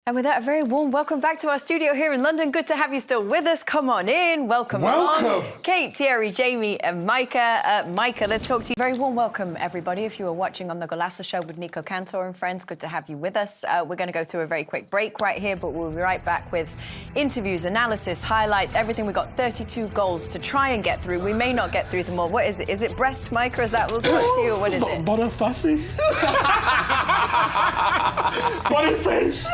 And with that, a very warm welcome back to our studio here in London. Good to have you still with us. Come on in. Welcome. Kate, Thierry, Jamie and Micah. Micah, let's talk to you. Very warm welcome, everybody. If you are watching on the Golasso Show with Nico Cantor and friends, good to have you with us. We're going to go to a very quick break right here, but we'll be right back with interviews, analysis, highlights, everything. We've got 32 goals to try and get through. We may not get through them all. What is it? Is it Brest, Micah? Is that what's got to you, or what is it? Boniface. Boniface.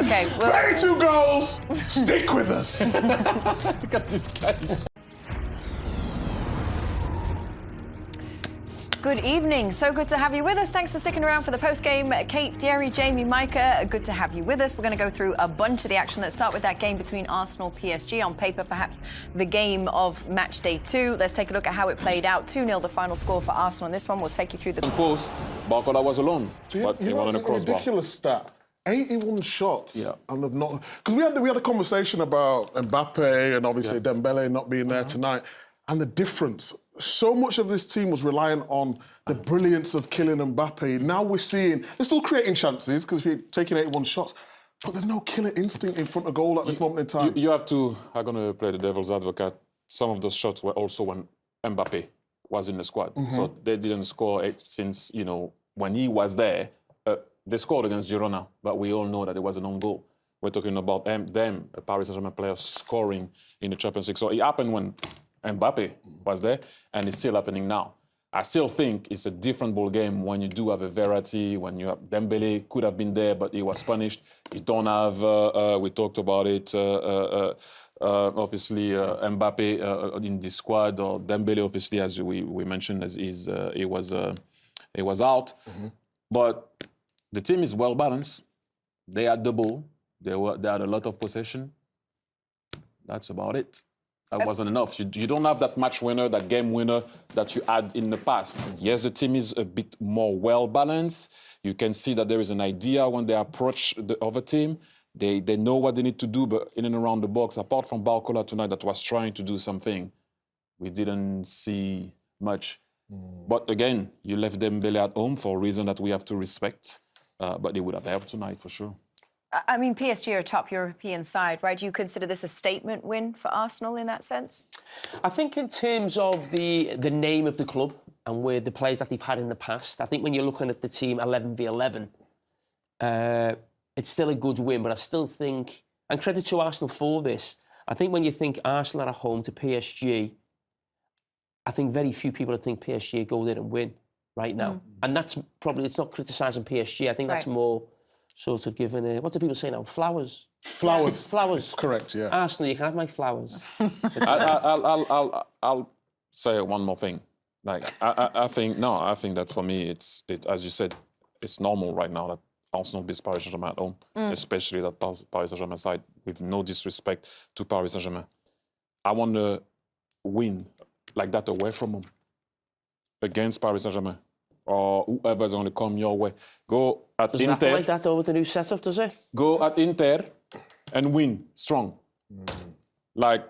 Okay. Well, 32 goals. Stick with us. Look at this guys. Good evening. So good to have you with us. Thanks for sticking around for the post-game. Kate, Thierry, Jamie, Micah, good to have you with us. We're going to go through a bunch of the action. Let's start with that game between Arsenal PSG. On paper, perhaps the game of match day 2. Let's take a look at how it played out. 2-0 the final score for Arsenal. And this one, we'll take you through the... Post, Barcola was alone, but he won on a crossbar. Ridiculous stat. 81 shots, and have not... Because we had a conversation about Mbappe and obviously Dembele not being there tonight, and the difference. So much of this team was relying on the brilliance of Kylian Mbappe. Now we're seeing... They're still creating chances, because if you're taking 81 shots, but there's no killer instinct in front of goal at this moment in time. You have to... I'm going to play the devil's advocate. Some of those shots were also when Mbappe was in the squad. So they didn't score since, you know, when he was there. They scored against Girona, but we all know that it was an own goal. We're talking about them, a Paris Saint-Germain player, scoring in the Champions League. So it happened when Mbappe was there, and it's still happening now. I still think it's a different ball game when you do have a Verratti, when you have Dembele could have been there, but he was punished. You don't have, we talked about it, obviously Mbappe in the squad, or Dembele, obviously, as we mentioned, as he was out. But the team is well balanced. They had the ball. They had a lot of possession. That's about it. That wasn't enough. You don't have that match winner, that game winner that you had in the past. Yes, the team is a bit more well balanced. You can see that there is an idea when they approach the other team. They know what they need to do, but in and around the box, apart from Barcola tonight that was trying to do something, we didn't see much. But again, you left Dembele at home for a reason that we have to respect. But they would have helped tonight, for sure. I mean, PSG are a top European side, right? Do you consider this a statement win for Arsenal in that sense? I think in terms of the name of the club and where the players that they've had in the past, I think when you're looking at the team 11v11, it's still a good win, but I still think, and credit to Arsenal for this, I think when you think Arsenal are at home to PSG, I think very few people would think PSG go there and win right now. And that's probably, it's not criticising PSG, I think that's more sort of giving a, what do people say now? Flowers. Flowers. Correct, yeah. Arsenal, you can have my flowers. I'll say one more thing. Like, I think that for me, it's as you said, it's normal right now that Arsenal beats Paris Saint-Germain at home, especially that Paris Saint-Germain side, with no disrespect to Paris Saint-Germain. I want to win like that away from home against Paris Saint-Germain, or whoever's going to come your way. Go at Does Inter. Does it happen like that over the new setup, does it? Go at Inter and win strong. Like,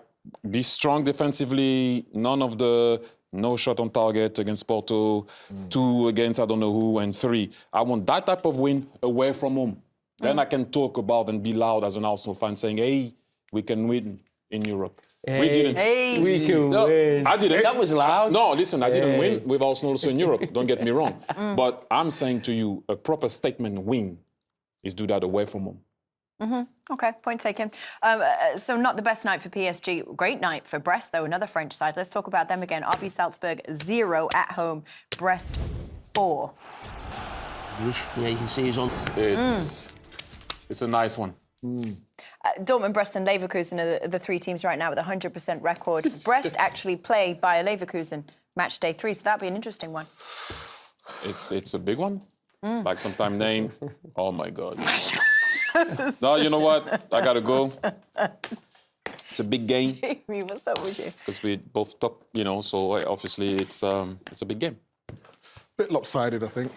be strong defensively, no shot on target against Porto, 2 against I don't know who, and 3. I want that type of win away from home. Then I can talk about and be loud as an Arsenal fan saying, hey, we can win in Europe. We didn't. We can win. I didn't. That was loud. No, listen, I didn't win with Arsenal also in Europe. Don't get me wrong. But I'm saying to you, a proper statement win is do that away from home. OK, point taken. So not the best night for PSG. Great night for Brest, though, another French side. Let's talk about them again. RB Salzburg 0 at home, Brest 4. Yeah, you can see he's on. It's a nice one. Dortmund, Brest and Leverkusen are the 3 teams right now with a 100% record. Brest actually play Bayer Leverkusen match day 3, so that'll be an interesting one. It's a big one. Like sometime name. Oh, my God. No, you know what? I got to go. It's a big game. Jamie, what's up with you? Because we both top, you know, so obviously it's a big game. Bit lopsided, I think.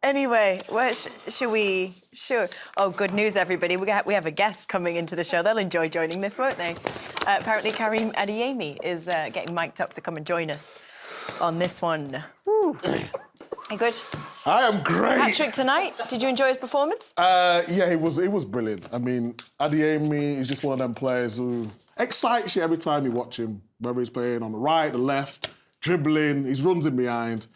Anyway, where should we? Sure. Oh, good news, everybody. We have a guest coming into the show. They'll enjoy joining this, won't they? Apparently, Karim Adeyemi is getting mic'd up to come and join us on this one. Woo. You good? I am great. Hat-trick tonight. Did you enjoy his performance? Yeah, it was brilliant. I mean, Adeyemi is just one of them players who excites you every time you watch him, whether he's playing on the right, the left, dribbling, he's runs in behind.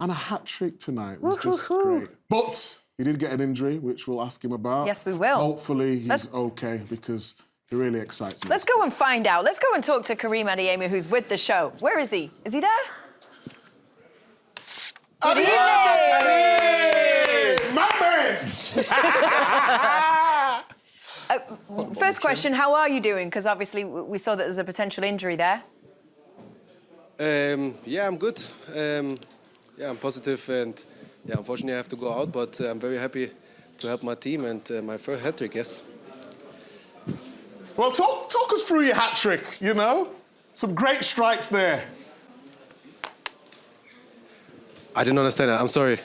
And a hat-trick tonight was just great. But he did get an injury, which we'll ask him about. Yes, we will. Hopefully he's OK, because he really excites me. Let's go and find out. Let's go and talk to Karim Adeyemi, who's with the show. Where is he? Is he there? Good evening! My man! First question, how are you doing? Because obviously we saw that there's a potential injury there. Yeah, I'm good. Yeah, I'm positive, and yeah, unfortunately I have to go out, but I'm very happy to help my team and my first hat-trick, yes. Well, talk us through your hat-trick, you know? Some great strikes there. I didn't understand that, I'm sorry.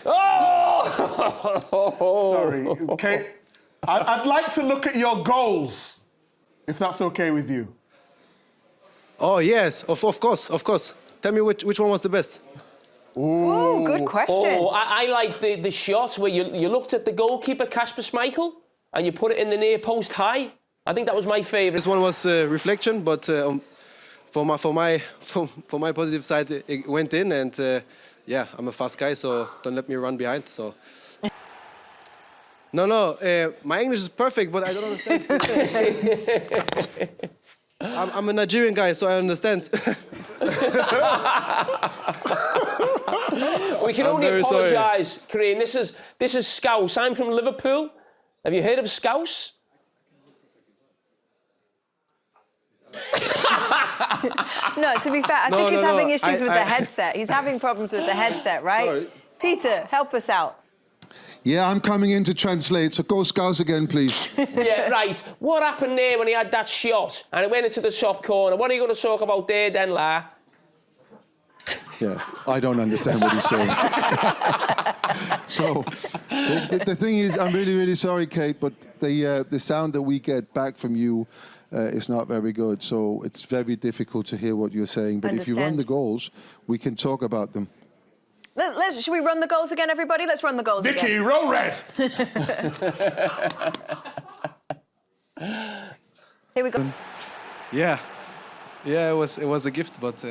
Sorry, okay. I'd like to look at your goals, if that's okay with you. Oh, yes, of course. Tell me which one was the best. Ooh, good question. Oh, I like the shot where you looked at the goalkeeper, Kasper Schmeichel, and you put it in the near post high. I think that was my favourite. This one was reflection, but for my positive side, it went in, and yeah, I'm a fast guy, so don't let me run behind. So. No, my English is perfect, but I don't understand. I'm a Nigerian guy, so I understand. We can only apologise, Karim. This is Scouse. I'm from Liverpool. Have you heard of Scouse? No, to be fair, I think he's having issues with the headset. He's having problems with the headset, right? Sorry. Peter, help us out. Yeah, I'm coming in to translate, so go Scouse again, please. Yeah, right. What happened there when he had that shot and it went into the top corner? What are you going to talk about there then, La? Yeah, I don't understand what he's saying. So, the thing is, I'm really, really sorry, Kate, but the sound that we get back from you is not very good, so it's very difficult to hear what you're saying. But if you run the goals, we can talk about them. Should we run the goals again, everybody? Let's run the goals again. Nicky, roll red! Here we go. Yeah, it was a gift, but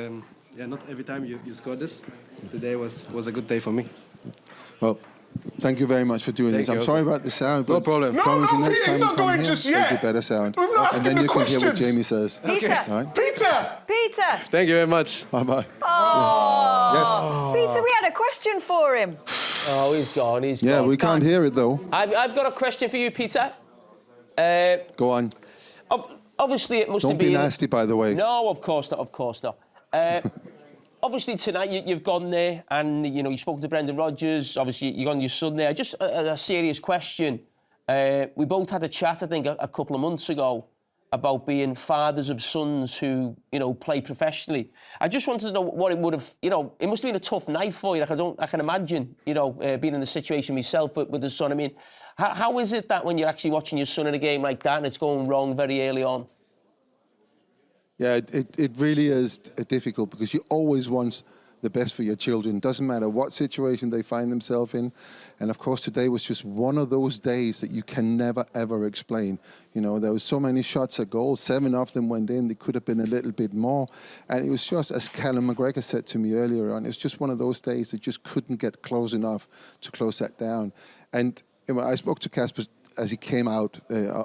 yeah, not every time you score this. Today was a good day for me. Well, thank you very much for doing this. I'm sorry about the sound, but no problem. No, Peter, he's not going just yet. Take a better sound. We've not asked him the questions. And then you can hear what Jamie says. Peter. Okay. All right? Peter. Thank you very much. Bye-bye. Oh. Yes. Peter, we had a question for him. Oh, he's gone. Yeah, we can't hear it, though. I've got a question for you, Peter. Go on. Obviously, it must have been... Don't be nasty, by the way. No, of course not. Obviously, tonight you've gone there and, you know, you spoke to Brendan Rodgers. Obviously, you got your son there. Just a serious question. We both had a chat, I think, a couple of months ago about being fathers of sons who, you know, play professionally. I just wanted to know what it would have, you know, it must have been a tough night for you. Like, I can imagine, you know, being in the situation myself with the son. I mean, how is it that when you're actually watching your son in a game like that and it's going wrong very early on? Yeah, it really is difficult because you always want the best for your children. Doesn't matter what situation they find themselves in. And of course, today was just one of those days that you can never, ever explain. You know, there was so many shots at goal. 7 of them went in. They could have been a little bit more. And it was just, as Callum McGregor said to me earlier on, it was just one of those days that just couldn't get close enough to close that down. And you know, I spoke to Kasper as he came out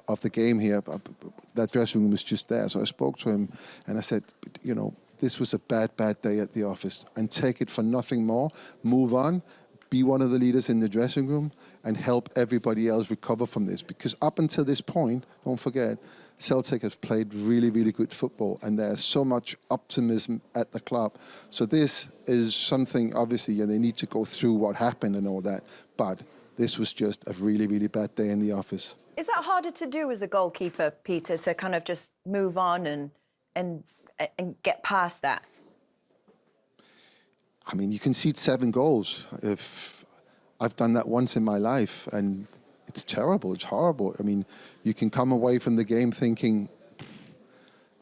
of the game here. That dressing room was just there. So I spoke to him and I said, you know, this was a bad day at the office, and take it for nothing more. Move on, be one of the leaders in the dressing room and help everybody else recover from this. Because up until this point, don't forget, Celtic have played really, really good football and there's so much optimism at the club. So this is something, obviously, you know, they need to go through what happened and all that. But this was just a really, really bad day in the office. Is that harder to do as a goalkeeper, Peter, to kind of just move on and get past that? I mean, you concede 7 goals. If I've done that once in my life, and it's terrible. It's horrible. I mean, you can come away from the game thinking,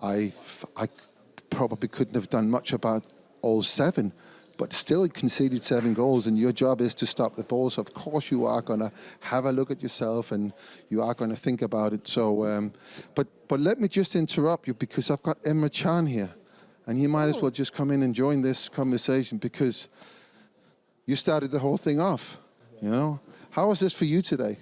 I probably couldn't have done much about all 7, but still conceded 7 goals, and your job is to stop the ball. So of course you are going to have a look at yourself, and you are going to think about it. So, but let me just interrupt you, because I've got Emre Can here, and he might as well just come in and join this conversation, because you started the whole thing off. You know, how was this for you today?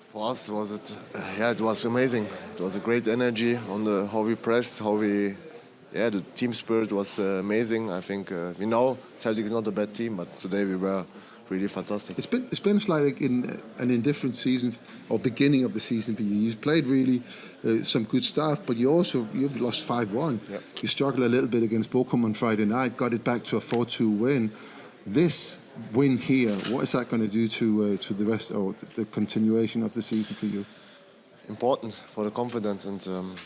For us, it was amazing. It was a great energy on how we pressed, the team spirit was amazing. I think we know Celtic is not a bad team, but today we were really fantastic. It's been slightly an indifferent season, or beginning of the season for you. You've played really some good stuff, but you've lost 5-1. Yep. You struggled a little bit against Bochum on Friday night, got it back to a 4-2 win. This win here, what is that going to do to the rest, or the continuation of the season for you? Important for the confidence, and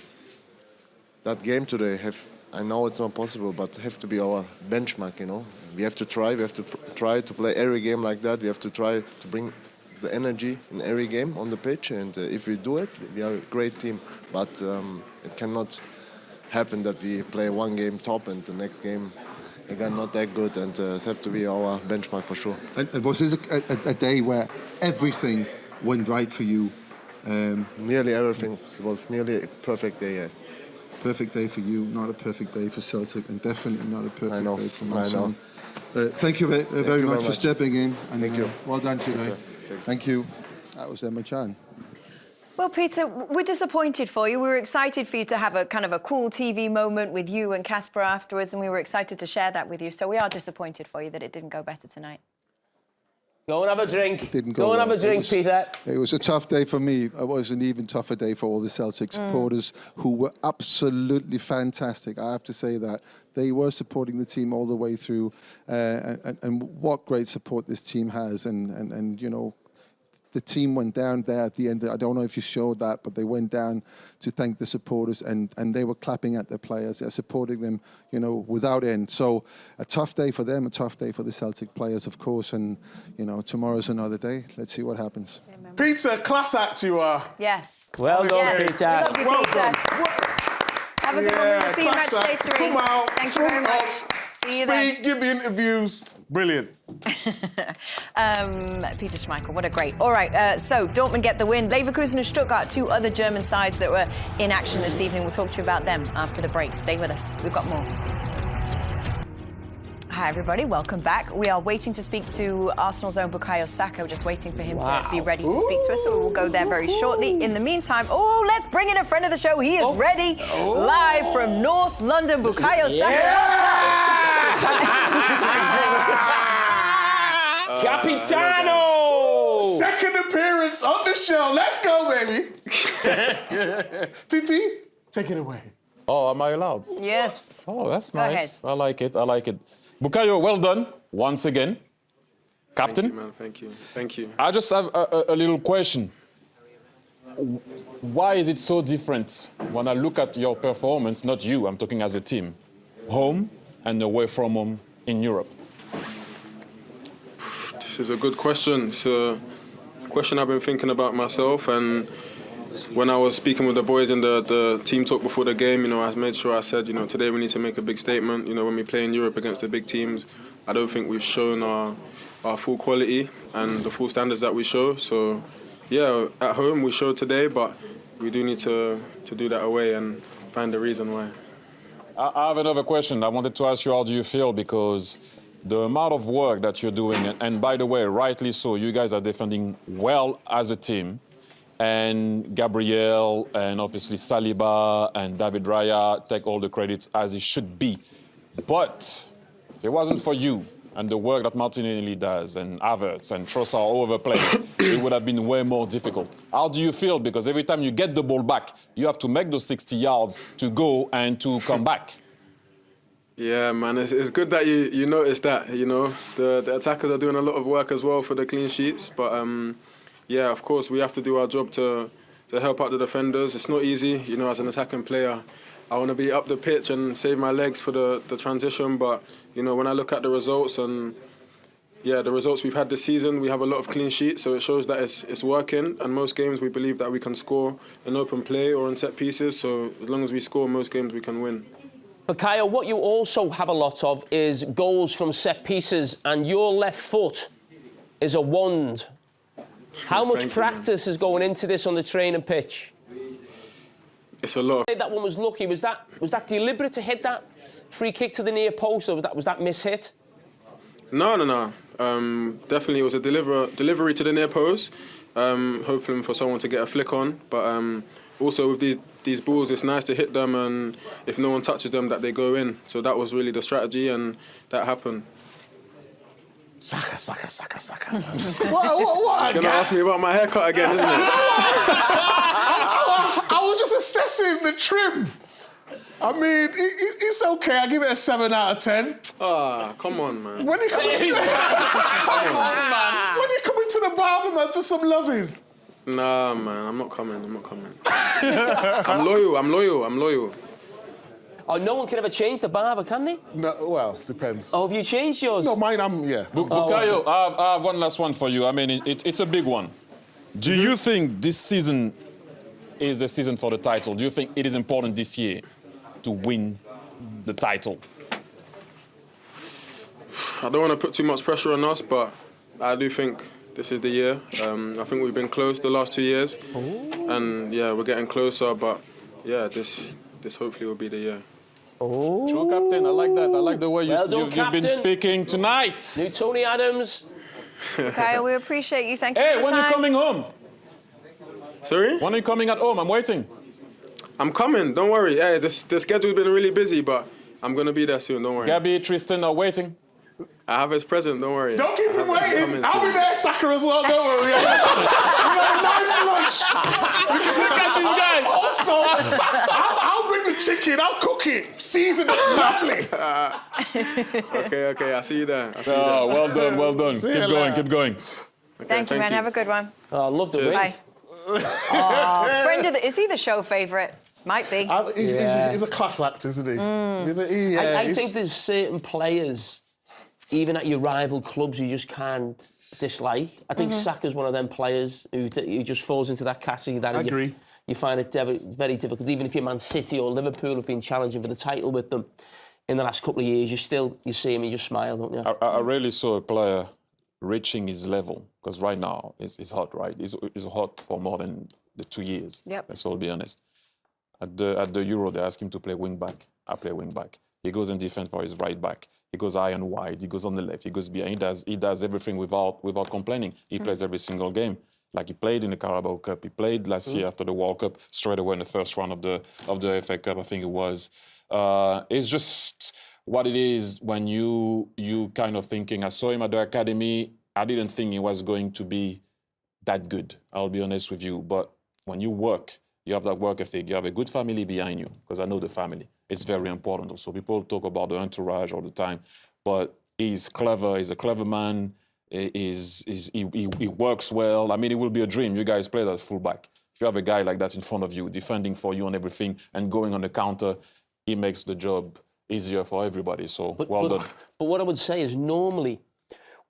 that game today I know it's not possible, but have to be our benchmark. You know, we have to try. We have to try to play every game like that. We have to try to bring the energy in every game on the pitch, and if we do it, we are a great team. But it cannot happen that we play one game top and the next game again not that good, and it has to be our benchmark for sure. And was this a day where everything went right for you? Nearly everything. It was nearly a perfect day, yes. Perfect day for you, not a perfect day for Celtic, and definitely not a perfect day for my son. Thank you very much for stepping in, and thank you. Well done today. Okay. Thank you. That was Emre Can. Well, Peter, we're disappointed for you. We were excited for you to have a kind of a cool TV moment with you and Kasper afterwards, and we were excited to share that with you. So we are disappointed for you that it didn't go better tonight. Go and have a drink. Go and have a drink, Peter. It was a tough day for me. It was an even tougher day for all the Celtic supporters, who were absolutely fantastic. I have to say that. They were supporting the team all the way through, and what great support this team has. And you know, the team went down there at the end. I don't know if you showed that, but they went down to thank the supporters, and they were clapping at their players. They're supporting them, you know, without end. So a tough day for them, a tough day for the Celtic players, of course. And, you know, tomorrow's another day. Let's see what happens. Peter, class act you are. Yes. Well done, Peter. Peter. We love you, Well Peter. done. Have a good one. We'll see you much later. Come out, Thank you very much. See you then. Speak, give the interviews. Brilliant. Peter Schmeichel, what a great. All right, so Dortmund get the win. Leverkusen and Stuttgart, 2 other German sides that were in action this evening. We'll talk to you about them after the break. Stay with us. We've got more. Hi, everybody. Welcome back. We are waiting to speak to Arsenal's own Bukayo Saka. We're just waiting for him to be ready to speak to us, so we'll go there very shortly. In the meantime, let's bring in a friend of the show. He is ready, live from North London. Bukayo Saka. Capitano! Second appearance on the show. Let's go, baby. Titi, take it away. Oh, am I allowed? Yes. Oh, that's Go nice. ahead. I like it. I like it. Bukayo, well done once again. Captain. Thank you, man. Thank you. Thank you. I just have a little question. Why is it so different when I look at your performance, not you, I'm talking as a team, home and away from home in Europe? This is a good question. It's a question I've been thinking about myself, and when I was speaking with the boys in the team talk before the game, you know, I made sure I said, you know, today we need to make a big statement. You know, when we play in Europe against the big teams, I don't think we've shown our full quality and the full standards that we show. So, yeah, at home we showed today, but we do need to do that away and find the reason why. I have another question. I wanted to ask you, how do you feel? Because the amount of work that you're doing, and by the way, rightly so, you guys are defending well as a team. And Gabriel and obviously Saliba and David Raya take all the credits as it should be. But if it wasn't for you and the work that Martinelli does and Havertz and Trossard all over the place, it would have been way more difficult. How do you feel? Because every time you get the ball back, you have to make those 60 yards to go and to come back. Yeah, man, it's good that you noticed that. You know, the attackers are doing a lot of work as well for the clean sheets. But yeah, of course, we have to do our job to help out the defenders. It's not easy, you know, as an attacking player. I want to be up the pitch and save my legs for the transition. But you know, when I look at the results and yeah, the results we've had this season, we have a lot of clean sheets, so it shows that it's working. And most games, we believe that we can score in open play or in set pieces. So as long as we score most games, we can win. But Kyle, what you also have a lot of is goals from set pieces, and your left foot is a wand. How much practice is going into this on the training pitch? It's a lot. That one was lucky. Was that deliberate to hit that free kick to the near post, or was that mishit? No. Definitely, it was a delivery to the near post, hoping for someone to get a flick on. But also with these balls, it's nice to hit them, and if no one touches them, that they go in. So that was really the strategy, and that happened. Saka. What? You're gonna ask me about my haircut again, isn't it? I was just assessing the trim. I mean, it's okay. I give it a 7 out of 10. Ah, come on, man. When you come into the barber, man, for some loving. Nah, man, I'm not coming. I'm loyal. Oh, no one can ever change the barber, can they? No, well, depends. Oh, have you changed yours? No, mine, yeah. Bukayo, I have one last one for you. I mean, it's a big one. Do you think this season is the season for the title? Do you think it is important this year to win the title? I don't want to put too much pressure on us, but I do think this is the year. I think we've been close the last 2 years. Ooh. And yeah, we're getting closer, but yeah, this hopefully will be the year. Oh. True captain, I like that. I like the way you've been speaking tonight. New Tony Adams. Kyle, we appreciate you. Thank you for Hey, the when are you time. coming home? Sorry? When are you coming at home? I'm waiting. I'm coming, don't worry. Hey, the schedule's been really busy, but I'm going to be there soon, don't worry. Gabby, Tristan are waiting. I have his present, don't worry. Don't keep him waiting. I'll be there, Saka, as well, don't worry. We got a nice lunch. Look at this guy. Also, I'll bring the chicken, I'll cook it, season it lovely. Okay, I'll see you there. Well done. Keep going. Okay, Thank you, man. Have a good one. Oh, I love the ring. Bye. Friend of is he the show favourite? Might be. He's a class act, isn't he? I think there's certain players, even at your rival clubs, you just can't dislike. I think Saka's one of them players who just falls into that category. That I agree. You find it very difficult. Even if you're Man City or Liverpool have been challenging for the title with them in the last couple of years, you see him and you just smile, don't you? I really saw a player reaching his level, because right now it's hot, right? It's hot for more than the 2 years. Yep. Let's all be honest. At the Euro, they asked him to play wing back. I play wing back. He goes in defense for his right back. He goes high and wide. He goes on the left. He goes behind. He does everything without complaining. He plays every single game. Like he played in the Carragher Cup. He played last year after the World Cup, straight away in the first round of the FA Cup, I think it was. It's just what it is when you kind of thinking. I saw him at the academy. I didn't think he was going to be that good. I'll be honest with you. But when you work, you have that work ethic. You have a good family behind you, because I know the family. It's very important also. People talk about the entourage all the time, but he's clever. He's a clever man. He works well. I mean, it will be a dream. You guys play that fullback. If you have a guy like that in front of you, defending for you and everything, and going on the counter, he makes the job easier for everybody. So well done. But what I would say is normally,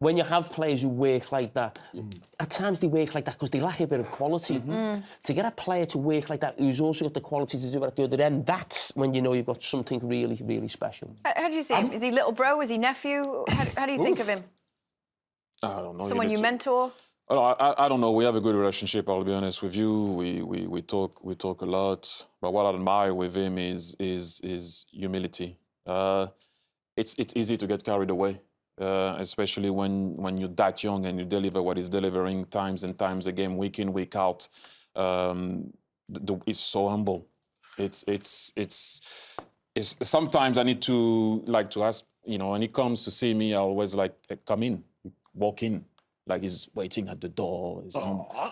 when you have players who work like that, at times they work like that because they lack a bit of quality. To get a player to work like that who's also got the quality to do it at the other end, that's when you know you've got something really, really special. How do you see him? Is he little bro? Is he nephew? How do you think of him? I don't know. Someone you mentor? I don't know. We have a good relationship, I'll be honest with you. We talk a lot. But what I admire with him is humility. It's easy to get carried away. Especially when you're that young and you deliver what he's delivering times and times again, week in, week out. It's so humble. It's sometimes I need to ask, when he comes to see me, I always come in, walk in. Like he's waiting at the door.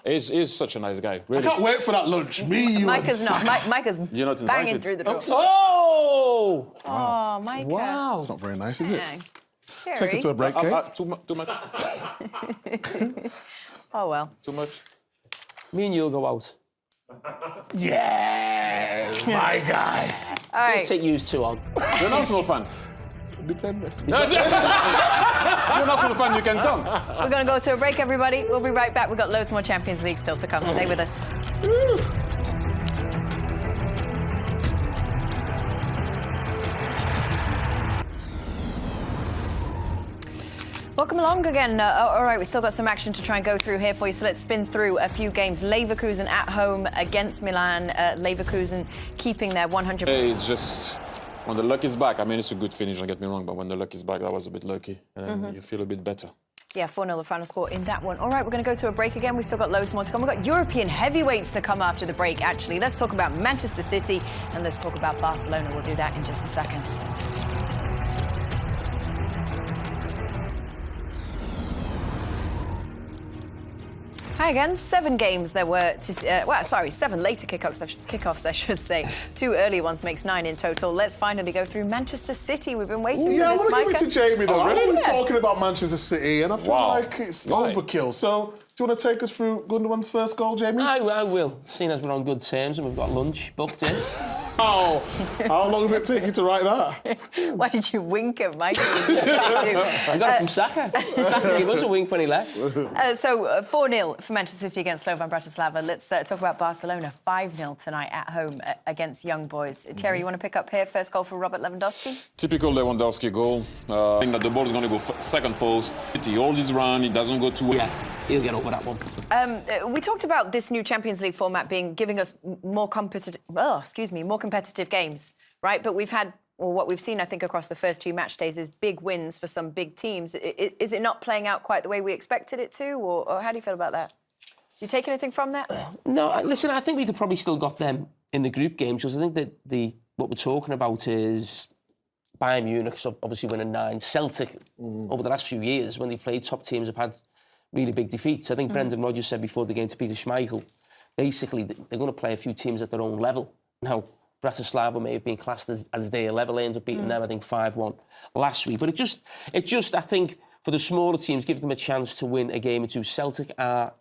He's such a nice guy. Really. I can't wait for that lunch. Micah's not. Micah's You're not banging invited. through the door. Oh! Oh, Micah. Wow. It's not very nice, is it? Yeah. Take it to a break, Kate. Too much. Oh, well. Too much. Me and you'll go out. Yeah, my guy. All I'll right. take you two on. You're an Arsenal fan. Depende. If you're an Arsenal fan, you can come. We're going to go to a break, everybody. We'll be right back. We've got loads more Champions League still to come. Stay with us. Welcome along again. All right, we've still got some action to try and go through here for you, so let's spin through a few games. Leverkusen at home against Milan. Leverkusen keeping their 100... It's just when the luck is back. I mean, it's a good finish, don't get me wrong, but when the luck is back, that was a bit lucky. And then you feel a bit better. Yeah, 4-0 the final score in that one. All right, we're going to go to a break again. We've still got loads more to come. We've got European heavyweights to come after the break, actually. Let's talk about Manchester City and let's talk about Barcelona. We'll do that in just a second. Hi again. 7 games there were to... 7 later kickoffs, I should say. 2 early ones makes 9 in total. Let's finally go through Manchester City. We've been waiting for this, I want to give it to Jamie, though. Oh, I'm always talking about Manchester City, and I feel like it's overkill. So, do you want to take us through Gundogan's first goal, Jamie? I will, seeing as we're on good terms and we've got lunch booked in. Oh, how long does it take you to write that? Why did you wink at Micah? I got it from Saka. Saka gave us a wink when he left. 4-0 for Manchester City against Slovan Bratislava. Let's talk about Barcelona. 5-0 tonight at home against Young Boys. Thierry, you want to pick up here? First goal for Robert Lewandowski? Typical Lewandowski goal. I think that the ball is going to go second post. He holds his run, he doesn't go too well. Yeah, he'll get over that one. We talked about this new Champions League format giving us more competitive games, right? But we've had, or what we've seen, I think, across the first 2 match days is big wins for some big teams. Is it not playing out quite the way we expected it to, or how do you feel about that? Do you take anything from that? No, listen, I think we'd have probably still got them in the group games, because I think that what we're talking about is Bayern Munich, obviously winning 9. Celtic, over the last few years, when they've played top teams, have had really big defeats. I think Brendan Rodgers said before the game to Peter Schmeichel, basically, they're going to play a few teams at their own level. Now, Bratislava may have been classed as their level. They ended up beating them, I think, 5-1 last week. But it just, I think, for the smaller teams, give them a chance to win a game or two. Celtic are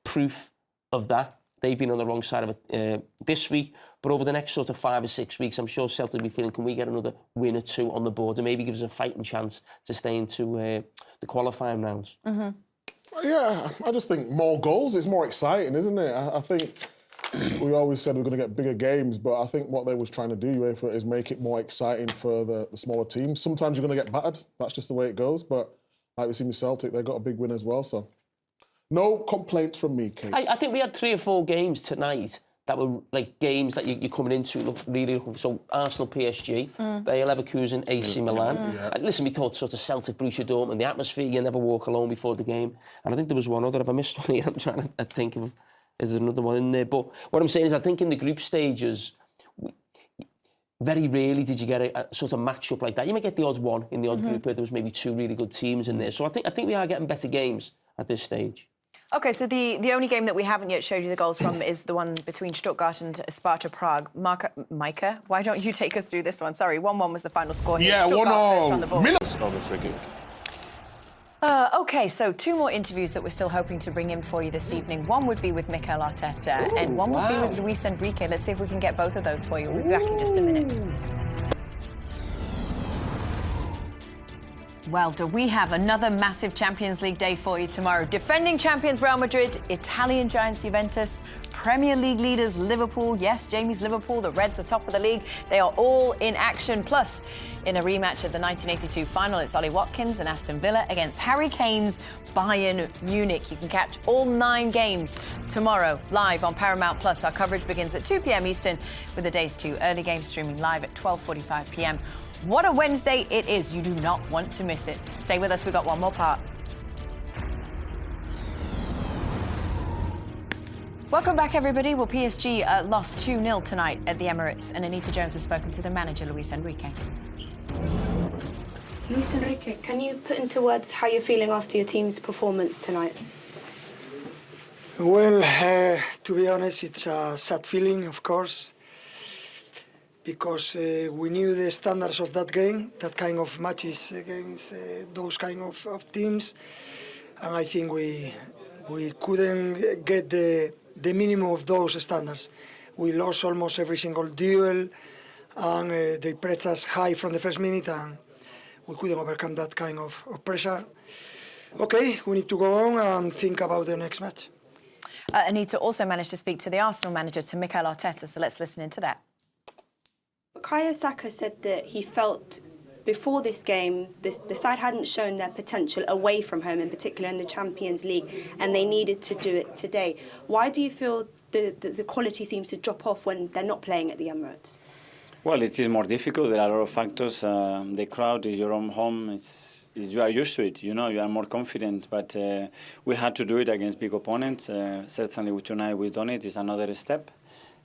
proof of that. They've been on the wrong side of it this week. But over the next sort of 5 or 6 weeks, I'm sure Celtic will be feeling, can we get another win or 2 on the board and maybe give us a fighting chance to stay into the qualifying rounds? Yeah, I just think more goals is more exciting, isn't it? I think we always said we're going to get bigger games, but I think what they was trying to do, UEFA, is make it more exciting for the smaller teams. Sometimes you're going to get battered. That's just the way it goes. But like we see with Celtic, they got a big win as well. So no complaints from me, Kate. I think we had 3 or 4 games tonight that were like games that you're coming into really looking for. So Arsenal, PSG, Bayer Leverkusen, AC Milan. Listen, we thought sort of Celtic, Borussia Dortmund, the atmosphere, you never walk alone before the game. And I think there was one other, if I missed one here, I'm trying to think of, is there another one in there? But what I'm saying is I think in the group stages, very rarely did you get a sort of match-up like that. You might get the odd one in the odd group where there was maybe 2 really good teams in there. So I think we are getting better games at this stage. OK, so the only game that we haven't yet showed you the goals from is the one between Stuttgart and Sparta Prague. Micah, why don't you take us through this one? Sorry, 1-1 was the final score here. Yeah, 1-0. First on the ball. Over free kick. OK, so 2 more interviews that we're still hoping to bring in for you this evening. One would be with Mikel Arteta and one would be with Luis Enrique. Let's see if we can get both of those for you. We'll be back in just a minute. Well, do we have another massive Champions League day for you tomorrow. Defending champions Real Madrid, Italian giants Juventus, Premier League leaders Liverpool. Yes, Jamie's Liverpool, the Reds are top of the league. They are all in action. Plus, in a rematch of the 1982 final, it's Ollie Watkins and Aston Villa against Harry Kane's Bayern Munich. You can catch all 9 games tomorrow live on Paramount Plus. Our coverage begins at 2 p.m. Eastern with the day's 2 early games streaming live at 12:45 p.m. What a Wednesday it is. You do not want to miss it. Stay with us. We've got one more part. Welcome back, everybody. Well, PSG lost 2-0 tonight at the Emirates, and Anita Jones has spoken to the manager, Luis Enrique. Luis Enrique, can you put into words how you're feeling after your team's performance tonight? Well, to be honest, it's a sad feeling, of course, because we knew the standards of that game, that kind of matches against those kind of teams, and I think we couldn't get the minimum of those standards. We lost almost every single duel, and they pressed us high from the first minute, and we couldn't overcome that kind of pressure. Okay, we need to go on and think about the next match. Anita also managed to speak to the Arsenal manager, to Mikel Arteta, so let's listen into that. Saka said that he felt before this game, the side hadn't shown their potential away from home, in particular in the Champions League, and they needed to do it today. Why do you feel the quality seems to drop off when they're not playing at the Emirates? Well, it is more difficult. There are a lot of factors. The crowd is your own home. You are used to it. You know, you are more confident. But we had to do it against big opponents. Certainly, tonight we've done it. It's another step.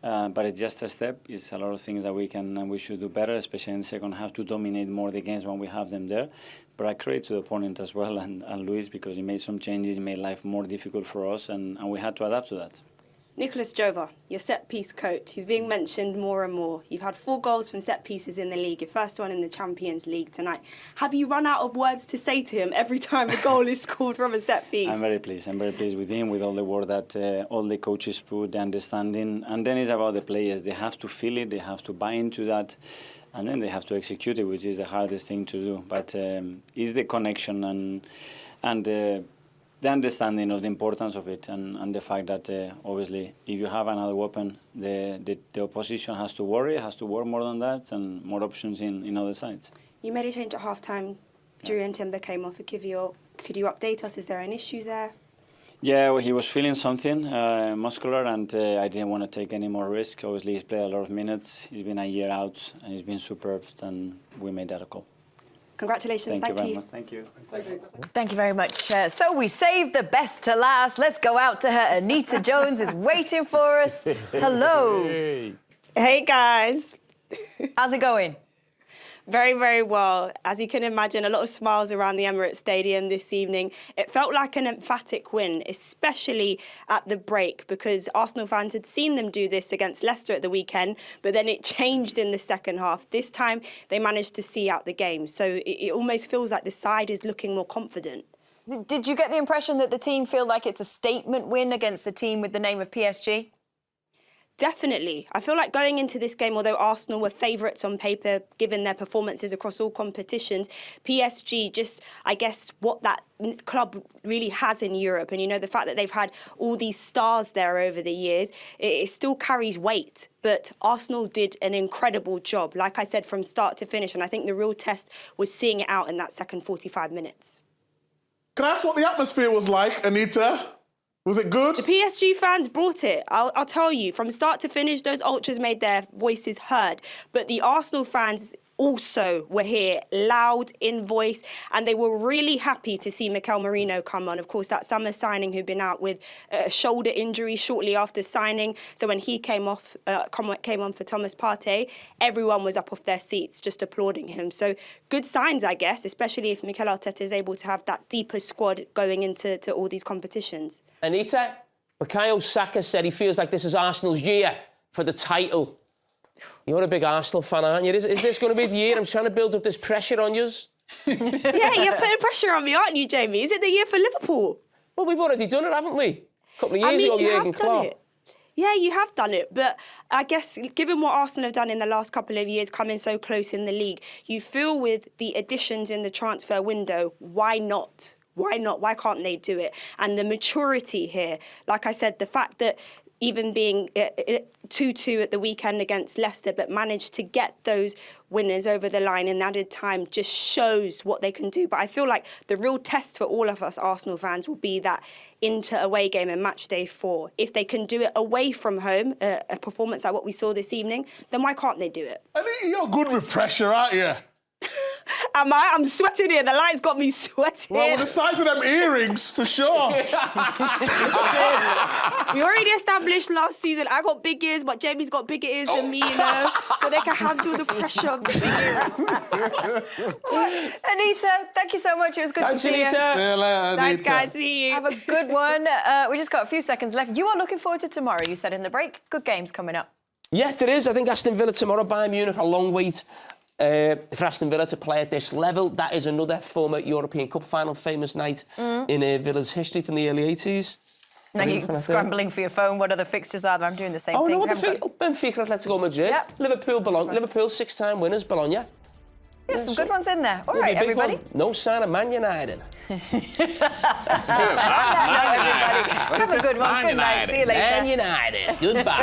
But it's just a step. It's a lot of things that we should do better, especially in the second half, to dominate more the games when we have them there. But I credit to the opponent as well and Luis, because he made some changes, he made life more difficult for us, and we had to adapt to that. Nicolas Jova, your set-piece coach, he's being mentioned more and more. You've had 4 goals from set-pieces in the league, your first one in the Champions League tonight. Have you run out of words to say to him every time a goal is scored from a set-piece? I'm very pleased. I'm very pleased with him, with all the work that all the coaches put, the understanding. And then it's about the players. They have to feel it, they have to buy into that, and then they have to execute it, which is the hardest thing to do. But it's the connection and the understanding of the importance of it, and the fact that obviously if you have another weapon, the opposition has to worry, has to work more than that, and more options in other sides. You made a change at half-time. Drew and Timber came off for Kivior. Could you update us? Is there an issue there? Yeah, well, he was feeling something muscular, and I didn't want to take any more risk. Obviously, he's played a lot of minutes. He's been a year out, and he's been superb, and we made that a call. Congratulations. Thank you very much. Thank you. Thank you very much. So we saved the best to last. Let's go out to her. Anita Jones is waiting for us. Hello. Hey, guys. How's it going? Very, very well. As you can imagine, a lot of smiles around the Emirates Stadium this evening. It felt like an emphatic win, especially at the break, because Arsenal fans had seen them do this against Leicester at the weekend, but then it changed in the second half. This time, they managed to see out the game. So it almost feels like the side is looking more confident. Did you get the impression that the team feel like it's a statement win against the team with the name of PSG? Definitely. I feel like going into this game, although Arsenal were favourites on paper, given their performances across all competitions, PSG just, I guess, what that club really has in Europe. And, you know, the fact that they've had all these stars there over the years, it still carries weight. But Arsenal did an incredible job, like I said, from start to finish. And I think the real test was seeing it out in that second 45 minutes. Can I ask what the atmosphere was like, Anita? Was it good? The PSG fans brought it. I'll tell you, from start to finish, those ultras made their voices heard. But the Arsenal fans also were here, loud in voice, and they were really happy to see Mikel Merino come on. Of course, that summer signing who'd been out with a shoulder injury shortly after signing. So when he came on for Thomas Partey, everyone was up off their seats just applauding him. So good signs, I guess, especially if Mikel Arteta is able to have that deeper squad going into all these competitions. Anita, Bukayo Saka said he feels like this is Arsenal's year for the title. You're a big Arsenal fan, aren't you? Is this going to be the year? I'm trying to build up this pressure on you. Yeah, you're putting pressure on me, aren't you, Jamie? Is it the year for Liverpool? Well, we've already done it, haven't we? A couple of years ago, Jurgen Klopp. Yeah, you have done it. But I guess given what Arsenal have done in the last couple of years, coming so close in the league, you feel with the additions in the transfer window, why not? Why not? Why can't they do it? And the maturity here, like I said, the fact that even being 2-2 at the weekend against Leicester, but managed to get those winners over the line in added time just shows what they can do. But I feel like the real test for all of us Arsenal fans will be that Inter-away game in match day 4. If they can do it away from home, a performance like what we saw this evening, then why can't they do it? I think you're good with pressure, aren't you? Am I? I'm sweating here. The lights got me sweating. Well, with the size of them earrings, for sure. We already established last season I got big ears, but Jamie's got bigger ears than me, you know, so they can handle the pressure of the big ears. Anita, thank you so much. It was good to see you. See you later, Anita. Thanks, guys. See you. Have a good one. We just got a few seconds left. You are looking forward to tomorrow, you said in the break. Good games coming up. Yeah, there is. I think Aston Villa tomorrow, Bayern Munich, a long wait. For Aston Villa to play at this level. That is another former European Cup final famous night in Villa's history from the early 80s. Now you're scrambling for your phone. What other fixtures are there? I'm doing the same thing. No, Benfica, Atletico Madrid. Yep. Liverpool, 6-time winners, Bologna. Yeah, some good ones in there. All Could be right, a big everybody. one. No sign of Man United. Everybody. Have a good one. Good night. See you later. Man United. Goodbye.